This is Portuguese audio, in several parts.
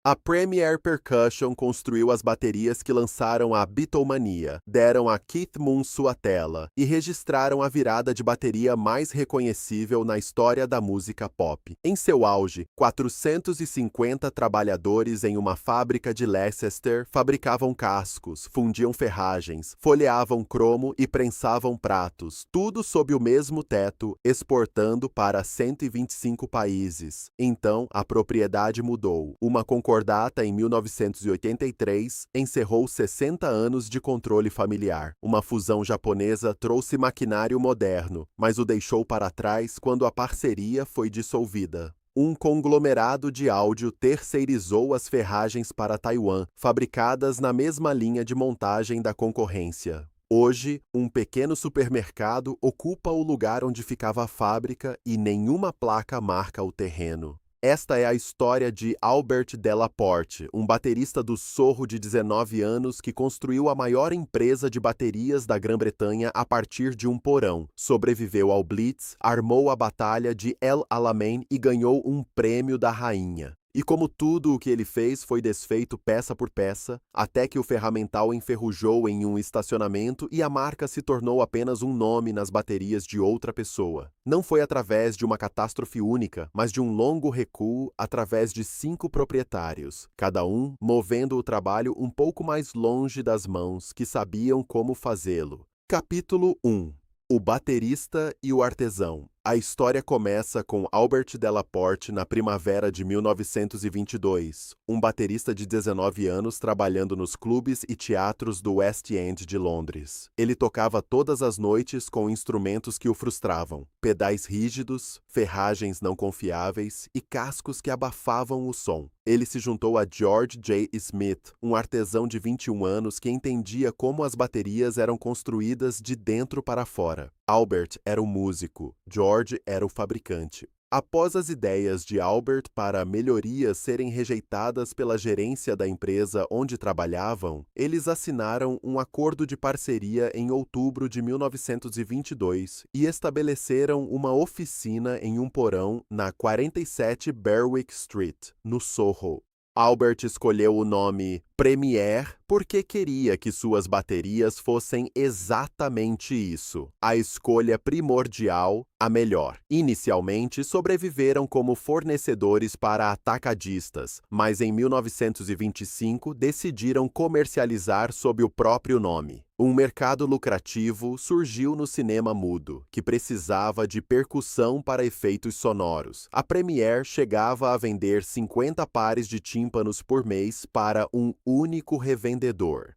A Premier Percussion construiu as baterias que lançaram a Beatlemania, deram a Keith Moon sua tela e registraram a virada de bateria mais reconhecível na história da música pop. Em seu auge, 450 trabalhadores em uma fábrica de Leicester fabricavam cascos, fundiam ferragens, folheavam cromo e prensavam pratos, tudo sob o mesmo teto, exportando para 125 países. Então, a propriedade mudou. Uma concordata em 1983 encerrou 60 anos de controle familiar. Uma fusão japonesa trouxe maquinário moderno, mas o deixou para trás quando a parceria foi dissolvida. Um conglomerado de áudio terceirizou as ferragens para Taiwan, fabricadas na mesma linha de montagem da concorrência. Hoje, um pequeno supermercado ocupa o lugar onde ficava a fábrica e nenhuma placa marca o terreno. Esta é a história de Albert Delaporte, um baterista do Sorro de 19 anos que construiu a maior empresa de baterias da Grã-Bretanha a partir de um porão. Sobreviveu ao Blitz, armou a batalha de El Alamein e ganhou um prêmio da rainha. E como tudo o que ele fez foi desfeito peça por peça, até que o ferramental enferrujou em um estacionamento e a marca se tornou apenas um nome nas baterias de outra pessoa. Não foi através de uma catástrofe única, mas de um longo recuo através de 5 proprietários, cada um movendo o trabalho um pouco mais longe das mãos que sabiam como fazê-lo. Capítulo 1. O baterista e o artesão. A história começa com Albert Delaporte na primavera de 1922, um baterista de 19 anos trabalhando nos clubes e teatros do West End de Londres. Ele tocava todas as noites com instrumentos que o frustravam, pedais rígidos, ferragens não confiáveis e cascos que abafavam o som. Ele se juntou a George J. Smith, um artesão de 21 anos que entendia como as baterias eram construídas de dentro para fora. Albert era o músico, George era o fabricante. Após as ideias de Albert para melhorias serem rejeitadas pela gerência da empresa onde trabalhavam, eles assinaram um acordo de parceria em outubro de 1922 e estabeleceram uma oficina em um porão na 47 Berwick Street, no Soho. Albert escolheu o nome Premier porque queria que suas baterias fossem exatamente isso, a escolha primordial, a melhor. Inicialmente, sobreviveram como fornecedores para atacadistas, mas em 1925 decidiram comercializar sob o próprio nome. Um mercado lucrativo surgiu no cinema mudo, que precisava de percussão para efeitos sonoros. A Premier chegava a vender 50 pares de tímpanos por mês para um único revendedor.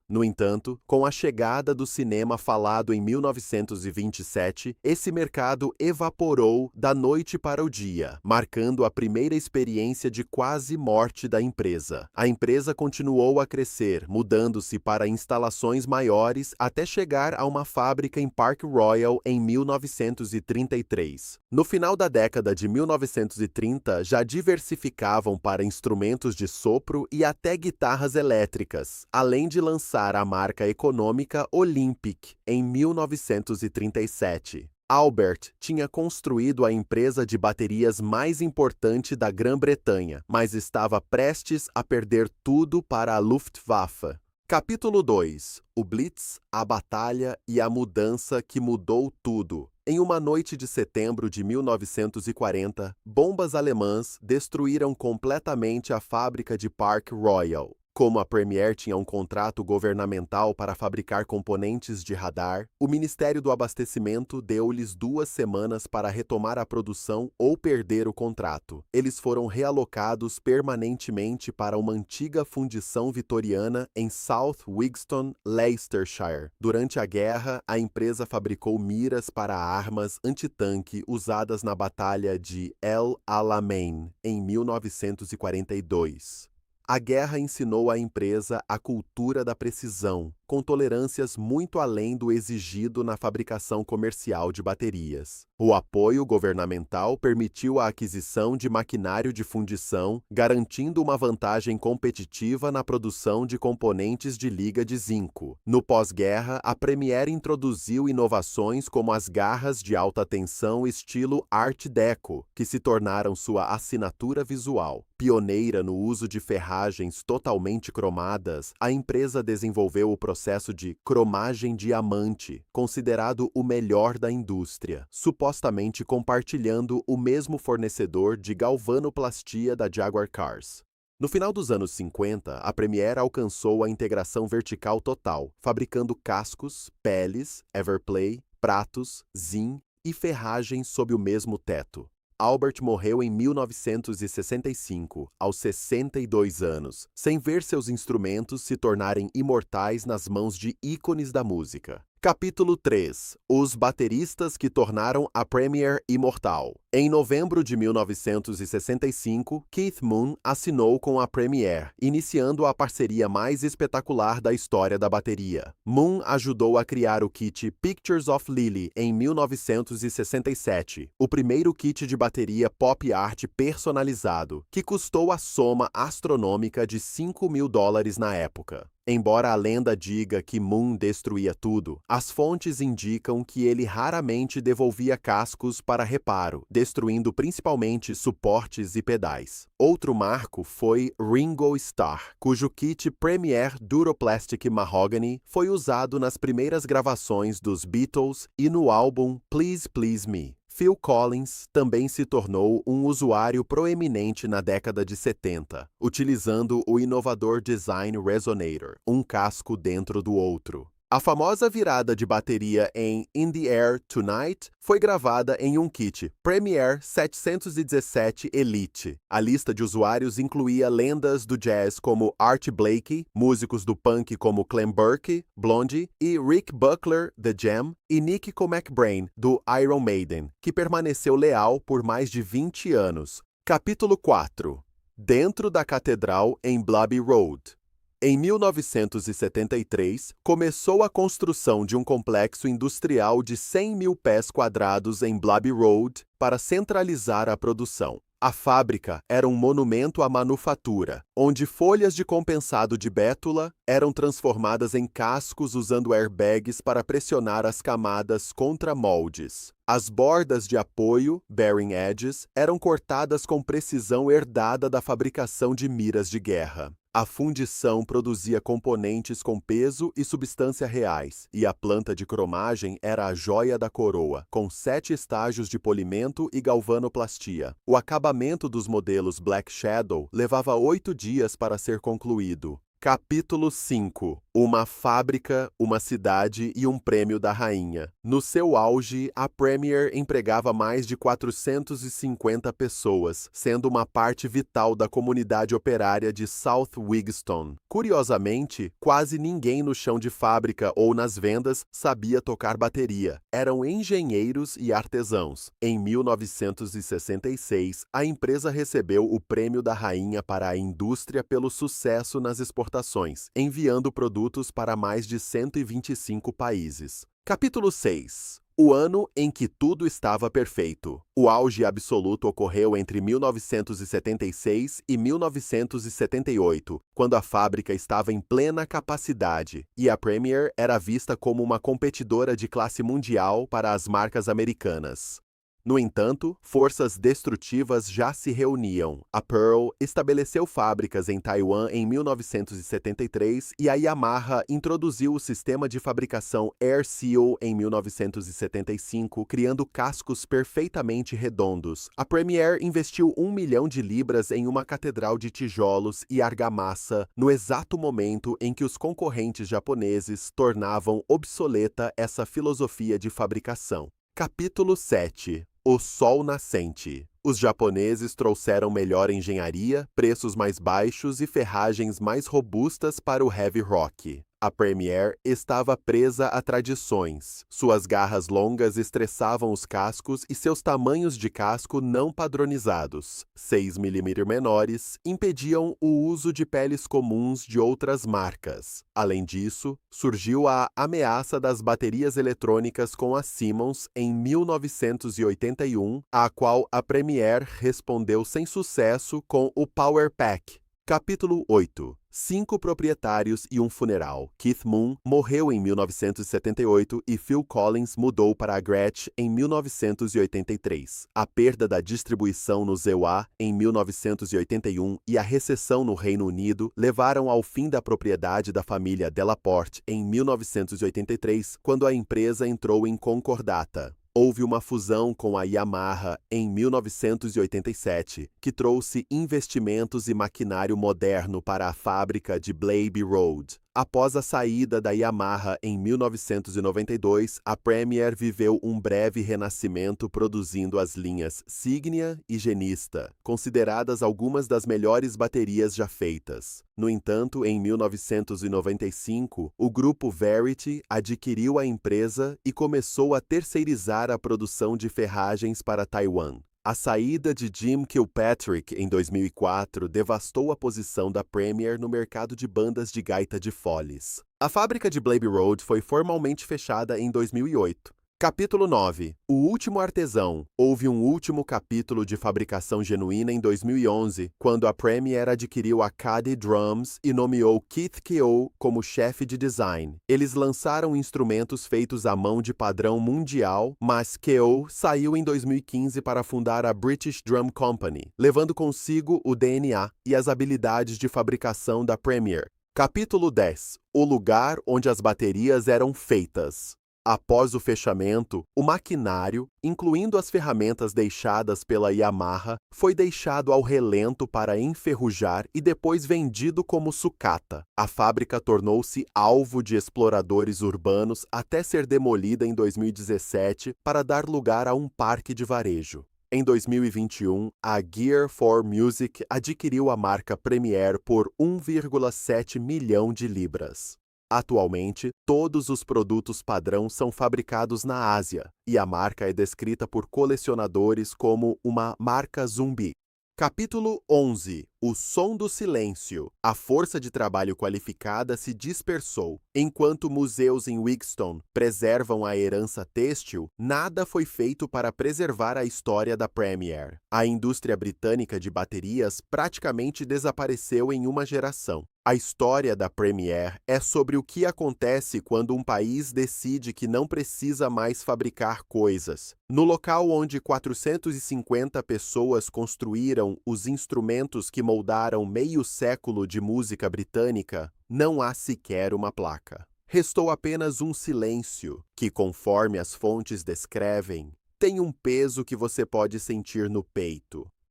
No entanto, com a chegada do cinema falado em 1927, esse mercado evaporou da noite para o dia, marcando a primeira experiência de quase morte da empresa. A empresa continuou a crescer, mudando-se para instalações maiores até chegar a uma fábrica em Park Royal em 1933. No final da década de 1930, já diversificavam para instrumentos de sopro e até guitarras elétricas, além de lançar a marca econômica Olympic em 1937. Albert tinha construído a empresa de baterias mais importante da Grã-Bretanha, mas estava prestes a perder tudo para a Luftwaffe. Capítulo 2. O Blitz, a batalha e a mudança que mudou tudo. Em uma noite de setembro de 1940, bombas alemãs destruíram completamente a fábrica de Park Royal. Como a Premier tinha um contrato governamental para fabricar componentes de radar, o Ministério do Abastecimento deu-lhes 2 semanas para retomar a produção ou perder o contrato. Eles foram realocados permanentemente para uma antiga fundição vitoriana em South Wigston, Leicestershire. Durante a guerra, a empresa fabricou miras para armas antitanque usadas na Batalha de El Alamein, em 1942. A guerra ensinou à empresa a cultura da precisão, com tolerâncias muito além do exigido na fabricação comercial de baterias. O apoio governamental permitiu a aquisição de maquinário de fundição, garantindo uma vantagem competitiva na produção de componentes de liga de zinco. No pós-guerra, a Premier introduziu inovações como as garras de alta tensão estilo Art Deco, que se tornaram sua assinatura visual. Pioneira no uso de ferragens totalmente cromadas, a empresa desenvolveu o processo de cromagem diamante, considerado o melhor da indústria, supostamente compartilhando o mesmo fornecedor de galvanoplastia da Jaguar Cars. No final dos anos 50, a Premier alcançou a integração vertical total, fabricando cascos, peles, Everplay, pratos, zin e ferragens sob o mesmo teto. Albert morreu em 1965, aos 62 anos, sem ver seus instrumentos se tornarem imortais nas mãos de ícones da música. Capítulo 3. Os bateristas que tornaram a Premier imortal. Em novembro de 1965, Keith Moon assinou com a Premier, iniciando a parceria mais espetacular da história da bateria. Moon ajudou a criar o kit Pictures of Lily em 1967, o primeiro kit de bateria pop art personalizado, que custou a soma astronômica de $5.000 na época. Embora a lenda diga que Moon destruía tudo, as fontes indicam que ele raramente devolvia cascos para reparo, destruindo principalmente suportes e pedais. Outro marco foi Ringo Starr, cujo kit Premier Duroplastic Mahogany foi usado nas primeiras gravações dos Beatles e no álbum Please Please Me. Phil Collins também se tornou um usuário proeminente na década de 70, utilizando o inovador design Resonator, um casco dentro do outro. A famosa virada de bateria em In the Air Tonight foi gravada em um kit Premier 717 Elite. A lista de usuários incluía lendas do jazz como Art Blakey, músicos do punk como Clem Burke, Blondie, e Rick Buckler, The Jam, e Nick McBrain, do Iron Maiden, que permaneceu leal por mais de 20 anos. Capítulo 4. Dentro da Catedral em Blobby Road. Em 1973, começou a construção de um complexo industrial de 100 mil pés quadrados em Blobby Road para centralizar a produção. A fábrica era um monumento à manufatura, onde folhas de compensado de bétula eram transformadas em cascos usando airbags para pressionar as camadas contra moldes. As bordas de apoio, bearing edges, eram cortadas com precisão herdada da fabricação de miras de guerra. A fundição produzia componentes com peso e substância reais, e a planta de cromagem era a joia da coroa, com 7 estágios de polimento e galvanoplastia. O acabamento dos modelos Black Shadow levava 8 dias para ser concluído. Capítulo 5. Uma fábrica, uma cidade e um prêmio da rainha. No seu auge, a Premier empregava mais de 450 pessoas, sendo uma parte vital da comunidade operária de South Wigston. Curiosamente, quase ninguém no chão de fábrica ou nas vendas sabia tocar bateria. Eram engenheiros e artesãos. Em 1966, a empresa recebeu o prêmio da rainha para a indústria pelo sucesso nas exportações, enviando produtos para mais de 125 países. Capítulo 6. O ano em que tudo estava perfeito. O auge absoluto ocorreu entre 1976 e 1978, quando a fábrica estava em plena capacidade, e a Premier era vista como uma competidora de classe mundial para as marcas americanas. No entanto, forças destrutivas já se reuniam. A Pearl estabeleceu fábricas em Taiwan em 1973 e a Yamaha introduziu o sistema de fabricação Air Seal em 1975, criando cascos perfeitamente redondos. A Premier investiu 1 milhão de libras em uma catedral de tijolos e argamassa no exato momento em que os concorrentes japoneses tornavam obsoleta essa filosofia de fabricação. Capítulo 7. O Sol Nascente. Os japoneses trouxeram melhor engenharia, preços mais baixos e ferragens mais robustas para o heavy rock. A Premier estava presa a tradições. Suas garras longas estressavam os cascos e seus tamanhos de casco não padronizados, 6 mm menores, impediam o uso de peles comuns de outras marcas. Além disso, surgiu a ameaça das baterias eletrônicas com a Siemens em 1981, à qual a Premier respondeu sem sucesso com o Power Pack. Capítulo 8. 5 proprietários e um funeral. Keith Moon morreu em 1978 e Phil Collins mudou para a Gretsch em 1983. A perda da distribuição no ZWA em 1981 e a recessão no Reino Unido levaram ao fim da propriedade da família Delaporte em 1983, quando a empresa entrou em concordata. Houve uma fusão com a Yamaha em 1987, que trouxe investimentos e maquinário moderno para a fábrica de Blaby Road. Após a saída da Yamaha em 1992, a Premier viveu um breve renascimento produzindo as linhas Signia e Genista, consideradas algumas das melhores baterias já feitas. No entanto, em 1995, o grupo Verity adquiriu a empresa e começou a terceirizar a produção de ferragens para Taiwan. A saída de Jim Kilpatrick em 2004 devastou a posição da Premier no mercado de bandas de gaita de Foles. A fábrica de Blaby Road foi formalmente fechada em 2008. Capítulo 9. O último artesão. Houve um último capítulo de fabricação genuína em 2011, quando a Premier adquiriu a Caddy Drums e nomeou Keith Keogh como chefe de design. Eles lançaram instrumentos feitos à mão de padrão mundial, mas Keogh saiu em 2015 para fundar a British Drum Company, levando consigo o DNA e as habilidades de fabricação da Premier. Capítulo 10. O lugar onde as baterias eram feitas. Após o fechamento, o maquinário, incluindo as ferramentas deixadas pela Yamaha, foi deixado ao relento para enferrujar e depois vendido como sucata. A fábrica tornou-se alvo de exploradores urbanos até ser demolida em 2017 para dar lugar a um parque de varejo. Em 2021, a Gear for Music adquiriu a marca Premier por 1,7 milhão de libras. Atualmente, todos os produtos padrão são fabricados na Ásia, e a marca é descrita por colecionadores como uma marca zumbi. Capítulo 11. O som do silêncio. A força de trabalho qualificada se dispersou. Enquanto museus em Wigstone preservam a herança têxtil, nada foi feito para preservar a história da Premier. A indústria britânica de baterias praticamente desapareceu em uma geração. A história da Premier é sobre o que acontece quando um país decide que não precisa mais fabricar coisas. No local onde 450 pessoas construíram os instrumentos que moldaram meio século de música britânica, não há sequer uma placa. Restou apenas um silêncio que, conforme as fontes descrevem, tem um peso que você pode sentir no peito.